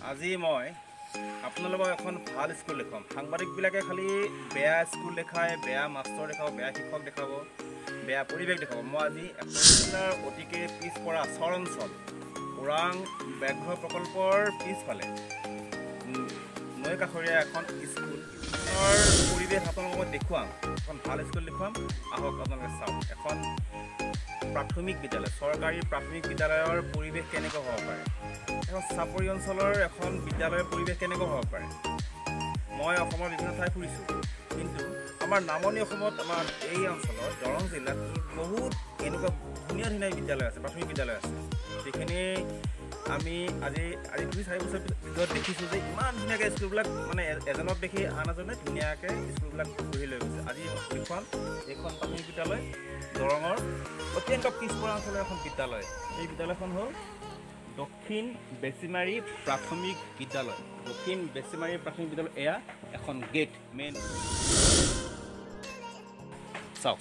আজি মই আপোনালোকক এখন ভাল স্কুল দেখাম। সাংবাদিকবিলাকে খালি বেয়া স্কুল দেখায়, বেয়া মাষ্টৰ দেখাব, বেয়া শিক্ষক দেখাব, বেয়া পৰিৱেশ দেখাব। মই আজি আপোনাৰ অতিকে পিছপৰা চৰ অঞ্চল ওৰাং ব্যাঘ্ৰ প্ৰকল্পৰ পিছফালে নৈ কাষৰীয়া এখন স্কুলৰ পৰিৱেশ আপোনালোকক মই দেখুৱাম। এখন ভাল স্কুল দেখুৱাম, আহক আপোনালোকে চাওক। এখন প্ৰাথমিক বিদ্যালয়, চৰকাৰী প্ৰাথমিক বিদ্যালয়ৰ পৰিৱেশ কেনেকৈ হ'ব পাৰে, এখন চাপৰি অঞ্চলৰ এখন বিদ্যালয়ৰ পৰিৱেশ কেনেকৈ হ'ব পাৰে। মই অসমৰ বিভিন্ন ঠাই ফুৰিছোঁ, কিন্তু আমাৰ নামনি অসমত আমাৰ এই অঞ্চলত দৰং জিলাত বহুত এনেকুৱা ধুনীয়া ধুনীয়া বিদ্যালয় আছে, প্ৰাথমিক বিদ্যালয় আছে, যিখিনি আমি আজি 2-4 বছৰ ভিতৰত দেখিছোঁ যে ইমান ধুনীয়াকৈ স্কুলবিলাক মানে এজনক দেখি আন এজনে ধুনীয়াকৈ স্কুলবিলাক গঢ়ি লৈ গৈছে। আজি এইখন প্ৰাথমিক বিদ্যালয় দৰঙৰ অত্যন্ত পিছপৰা অঞ্চলৰ এখন বিদ্যালয়। এই বিদ্যালয়খন হ'ল দক্ষিণ বেচিমাৰী প্ৰাথমিক বিদ্যালয়। দক্ষিণ বেচিমাৰী প্ৰাথমিক বিদ্যালয়, এয়া এখন গেট, মেইন চাওক।